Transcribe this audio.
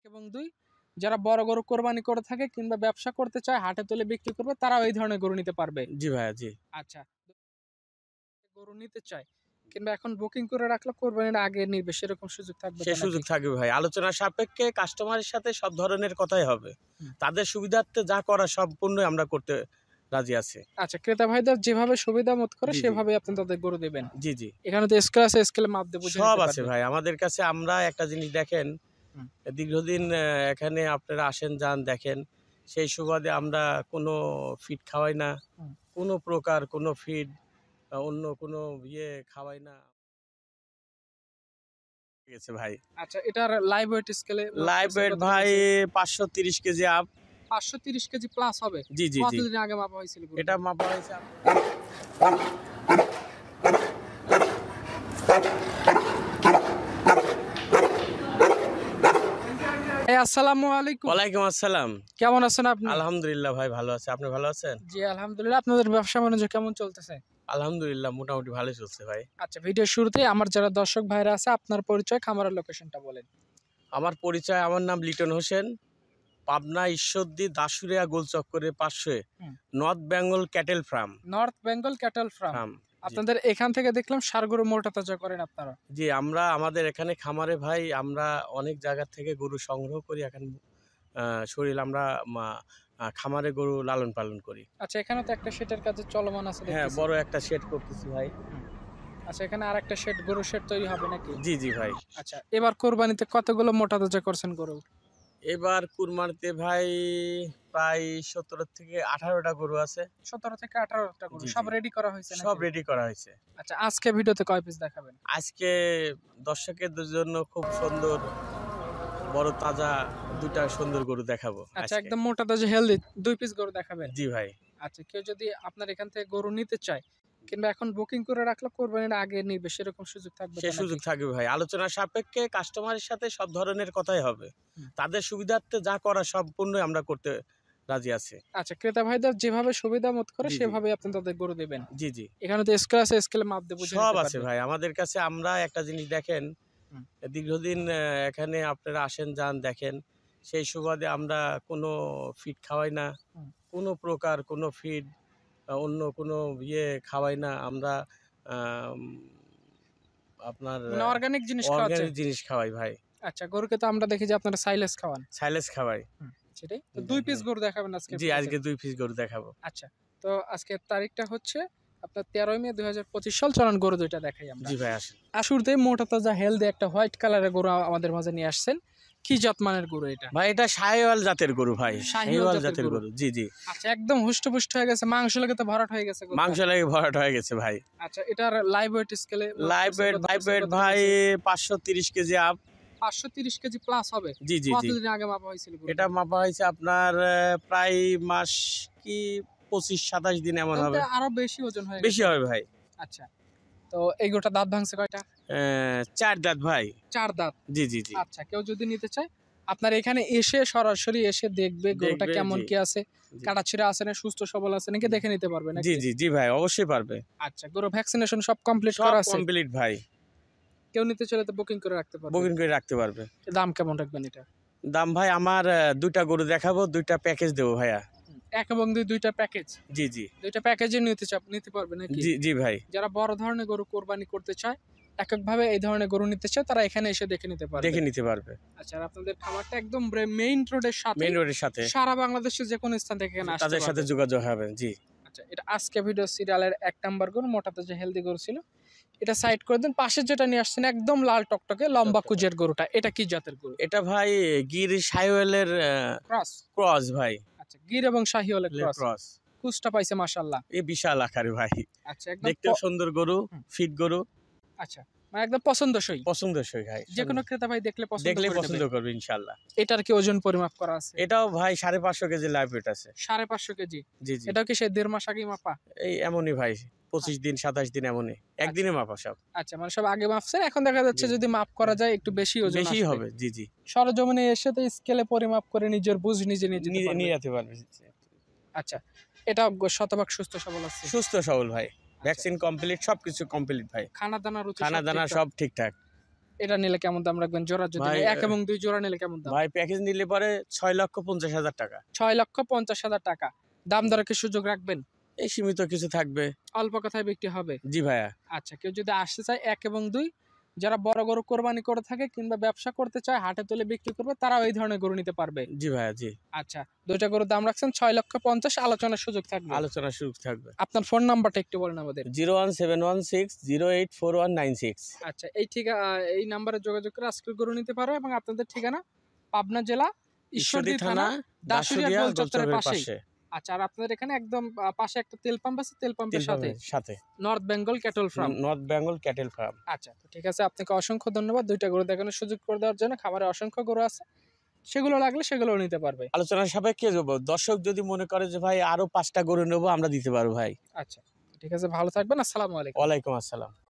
এবং ২ যারা বড় গরু কোরবানি করে থাকে কিংবা ব্যবসা করতে চায় হাটে তুলে বিক্রি করবে তারাও এই ধরনের গরু নিতে পারবে। জি ভাইয়া, জি। আচ্ছা, গরু নিতে চায় কিংবা এখন বুকিং করে রাখলে কোরবানির আগে নিবে সেরকম সুযোগ থাকবে সে তো সুযোগ নাকি? থাকবে ভাই, আলোচনার সাপেক্ষে কাস্টমারের সাথে সব ধরনের কথাই হবে। হুম। তাদের সুবিধার্থে যা করা সম্পূর্ণই আমরা করতে রাজি আছি। আচ্ছা, ক্রেতা ভাইদের যেভাবে সুবিধা মত করে জি, জি। সেভাবে আপনি তাদের গরু দিবেন। জি, জি। এখানে তো স্কেল আছে, স্কেলে মাপ দিয়ে বুঝে সব নিতে আছে পারবে। ভাই আমাদের কাছে। আমরা একটা জিনিস দেখেন, হুম। দীর্ঘদিন এখানে আপনারা আসেন যান দেখেন, সেই সুবাদে আমরা কোনো ফিড খাওয়াই না, হুম। কোনো প্রকার কোনো ফিড অন্য কোনো খাওয়াই না। ঠিক আছে ভাই। আচ্ছা, এটার লাইভ ওয়েট স্কেলে লাইভ ওয়েট ভাই 530 কেজি আপ। 530 কেজি প্লাস হবে। জি, জি, জি। কতদিন আগে মাপা হয়েছিল গরুটা? এটা মাপা হয়েছে আসসালামু আলাইকুম। ওয়ালাইকুম আসসালাম। কেমন আছেন আপনি? আলহামদুলিল্লাহ ভাই, ভালো আছে। আপনি ভালো আছেন? জি আলহামদুলিল্লাহ। আপনাদের ব্যবসা বাণিজ্য কেমন চলতেছে? আলহামদুলিল্লাহ মোটামুটি ভালোই চলছে ভাই। আচ্ছা, ভিডিওর শুরুতেই আমার যারা দর্শক ভাইরা আছে আপনার পরিচয়, খামারের লোকেশনটা বলেন। আমার পরিচয়, আমার নাম লিটন হোসেন, পাবনা ঈশ্বরদী দাসুরিয়া গোলচক্করের পাশে হুম। North Bengal cattle farm. North Bengal cattle farm. আপনাদের এখান থেকে দেখলাম ষাঁড় গরু মোটা তাজা করেন আপনারা। জি, আমরা আমাদের এখানে খামারে ভাই আমরা অনেক জায়গা থেকে গরু সংগ্রহ করি। এখন শরীর আমরা খামারে গরু লালন পালন করি। আচ্ছা, এখানে তো একটা শেডের কাজ চলমান আছে হ্যাঁ, দেখতেছি। বড় একটা শেড করতেছি ভাই। আচ্ছা, এখানে আরেকটা শেড, গরু শেড তৈরি হবে নাকি? জি, জি ভাই। আচ্ছা, এবার কোরবানিতে কতগুলো মোটা তাজা করছেন গরু? এবার কুরবানিতে ভাই প্রায় 17 থেকে 18টা গরু আছে। 17 থেকে 18টা গরু জি, সব জি। রেডি করা হয়েছে সব নাকি? রেডি করা হয়েছে। আচ্ছা, আজকে ভিডিওতে কয় পিস দেখাবেন? আজকে দর্শকদের জন্য খুব সুন্দর বড় তাজা দুটা সুন্দর গরু দেখাবো আচ্ছা, আজকে। একদম মোটা তাজা হেলদি 2 পিস গরু দেখাবেন। জি ভাই। আচ্ছা, কেউ যদি আপনার এখান থেকে গরু নিতে চায় কিংবা এখন বুকিং করে রাখলে কোরবানির আগে নিবে সেরকম সুযোগ থাকবে সে তো সুযোগ নাকি? থাকবে ভাই, আলোচনার সাপেক্ষে কাস্টমারের সাথে সব ধরনের কথাই হবে। হুম। তাদের সুবিধার্থে যা করা সম্পূর্ণই আমরা করতে রাজি আছি। আচ্ছা, ক্রেতা ভাইদের যেভাবে সুবিধা মত করে জি, জি। সেভাবে আপনি তাদের গরু দিবেন। জি, জি। এখানে তো স্কেল আছে, স্কেলে মাপ দিয়ে বুঝে সব নিতে আছে পারবে। ভাই আমাদের কাছে। আমরা একটা জিনিস দেখেন, হুম। দীর্ঘদিন এখানে আপনারা আসেন যান দেখেন, সেই সুবাদে আমরা কোনো ফিড খাওয়াই না, হুম। কোনো প্রকার কোনো ফিড অন্য কোনো খাওয়াই না। আমরা আম আপনার মানে অর্গানিক জিনিস খাওয়াচ্ছে। অর্গানিক জিনিস খাওয়াই ভাই। আচ্ছা, গরুকে তো আমরা দেখি যে আপনারা সাইলেজ খাওয়ান। সাইলেজ খাওয়াই। সেটাই তো 2 পিস গরু দেখাবেন আজকে জি, ভিডিওতে। আজকে 2 পিস গরু দেখাবো। আচ্ছা, তো আজকের তারিখটা হচ্ছে আপনার 13 মে 2025 সাল। চলুন গরু দুইটা দেখাই আমরা। জি ভাই, আসেন। শুরুতে মোটা তাজা হেলদি একটা হোয়াইট কালারের গরু আমাদের মাঝে নিয়ে আসছেন। কি জাত মানের গরু এটা? ভাই এটা শাহিওয়াল জাতের গরু ভাই। শাহিওয়াল শাহিওয়াল জাতের জাতের গরু। গরু। জি, জি। আচ্ছা, একদম হুষ্টপুষ্ট হয়ে গেছে, মাংস লেগে তো ভরাট হয়ে গেছে গরুটা। মাংস লাগে ভরাট হয়ে গেছে ভাই। আচ্ছা, এটার লাইভ ওয়েট স্কেলে লাইভ ওয়েট ভাই 530 কেজি আপ। 530 কেজি প্লাস হবে। জি, জি, জি। কতদিন আগে মাপা হয়েছিল গরুটা? এটা মাপা হয়েছে আপনার প্রায় মাস কি 25-27 দিন এমন তাহলে হবে। তো আরো বেশি ওজন হয়ে বেশি গেছে। হবে ভাই। আচ্ছা, তো এই গরুটা দাঁত ভাঙছে কয়টা? 4 দাঁত ভাই। 4 দাঁত। জি, জি, জি। আচ্ছা, কেউ যদি নিতে চায় আপনার এখানে এসে সরাসরি এসে দেখবে গরুটা দেখবে, কেমন জি। কি আছে, জি। কাটাছিড়া আছে না, সুস্থ সবল আছে নাকি দেখে নিতে পারবে জি, নাকি? জি, জি ভাই, অবশ্যই পারবে। আচ্ছা, গরু ভ্যাকসিনেশন সব কমপ্লিট সব করা আছে। কমপ্লিট ভাই। কেউ নিতে চাইলে তো বুকিং করে রাখতে পারবে। বুকিং করে রাখতে পারবে। দাম কেমন রাখবেন এটা? দাম ভাই আমার দুইটা গরু দেখাবো, দুইটা প্যাকেজ দেবো ভাইয়া। 1 এবং 2 দুইটা প্যাকেজ। জি, জি। দুইটা প্যাকেজে নিতে পারবে নাকি? জি, জি ভাই। যারা বড় ধরনের গরু কোরবানি করতে চায়, এককভাবে এই ধরনের গরু নিতে চায়, তারা এখানে এসে দেখে নিতে পারবে। দেখে নিতে পারবে। আচ্ছা, আর আপনাদের খামারটা একদম মেইন রোডের সাথে। মেইন রোডের সাথে। সারা বাংলাদেশের যে কোনো স্থান থেকে এখানে আসতে তাদের সাথে পারবে। যোগাযোগ হবে। জি। আচ্ছা, এটা আজকে ভিডিও সিরিয়ালের 1 নাম্বার গরু, মোটা তাজা হেলদি গরু ছিল। এটা সাইড করে দেন। পাশে যেটা নিয়ে আসছেন একদম লাল টকটকে লম্বা কুজের গরুটা, এটা কি জাতের গরু? এটা ভাই গির শাহিওয়ালের ক্রস। ক্রস ভাই। আচ্ছা, গির এবং শাহিওয়ালের ক্রস। ক্রস। কুচটা পাইছে মাশাআল্লাহ। এই বিশাল আকারে ভাই। আচ্ছা, একদম দেখতেও সুন্দর গরু, হুম। ফিট গরু। আচ্ছা, মানে একদম পছন্দসই। পছন্দসই ভাই। যে কোনো ক্রেতা ভাই দেখলে পছন্দ দেখলে করে পছন্দ নেবে। করবে ইনশাআল্লাহ। এটার কি ওজন পরিমাপ করা আছে? এটাও ভাই 550 কেজি লাইভ ওয়েট আছে। 550 কেজি। জি, জি। এটাও কি সেই 1.5 মাস আগেই মাপা? এই এমনই ভাই, 25 দিন 27 দিন এমনই। একদিনে মাপা সব। আচ্ছা, মানে সব আগে মাপছেন, এখন দেখা যাচ্ছে জি। যদি মাপ করা যায় একটু বেশি ওজন বেশি আসবে। হবে। জি, জি। সরজমিনে এসে তো স্কেলে পরিমাপ করে নিজের বুঝ নিজে নিতে নিয়ে পারবে। যেতে পারবে। আচ্ছা, এটা শতভাগ সুস্থ সবল আছে। সুস্থ সবল ভাই। ভ্যাকসিন কমপ্লিট, সবকিছু কমপ্লিট ভাই। খানা দানা রুচি খানা সব দানা ঠিকঠাক? সব ঠিকঠাক। এটা নিলে কেমন দাম রাখবেন জোড়া যদি ভাই, নেয়? এক এবং দুই জোড়া নিলে কেমন দাম? ভাই প্যাকেজ নিলে পরে 6,50,000 টাকা। 6,50,000 টাকা। দাম দরে কি সুযোগ রাখবেন? এই সীমিত কিছু থাকবে। অল্প কথায় বিক্রি হবে। জি ভাইয়া। আচ্ছা, কেউ যদি আসতে চায় 1 এবং 2, যারা বড় গরু কোরবানি করে থাকে কিংবা ব্যবসা করতে চায় হাটে তুলে বিক্রি করবে, তারাও এই ধরনের গরু নিতে পারবে। জি ভাইয়া, জি। আচ্ছা, দুইটা গরুর দাম রাখছেন 6,50,000, আলোচনার সুযোগ থাকবে। আলোচনার সুযোগ থাকবে। আপনার ফোন নাম্বারটা একটু বলেন আমাদের। 01716084196। আচ্ছা, এই নাম্বারে যোগাযোগ করে আজকের গরু নিতে পারো এবং আপনাদের ঠিকানা পাবনা জেলা ঈশ্বরদী থানা দাসুরিয়া গোল চত্বরের পাশেই। আচ্ছা, আর আপনাদের এখানে একদম পাশে একটা তেল পাম্প আছে, তেল পাম্পের সাথে north Bengal cattle farm. North Bengal cattle farm. আচ্ছা, তো ঠিক আছে, আপনাকে অসংখ্য ধন্যবাদ দুইটা গরু দেখানোর সুযোগ করে দেওয়ার জন্য। খামারে অসংখ্য গরু আছে, সেগুলো লাগলে সেগুলো নিতে পারবে। আলোচনার সাপেক্ষে যাবো। দর্শক যদি মনে করে যে ভাই আরো 5টা গরু নেবো, আমরা দিতে পারবো ভাই। আচ্ছা, ঠিক আছে, ভালো থাকবেন। আসসালামু আলাইকুম। ওয়ালাইকুম আসসালাম।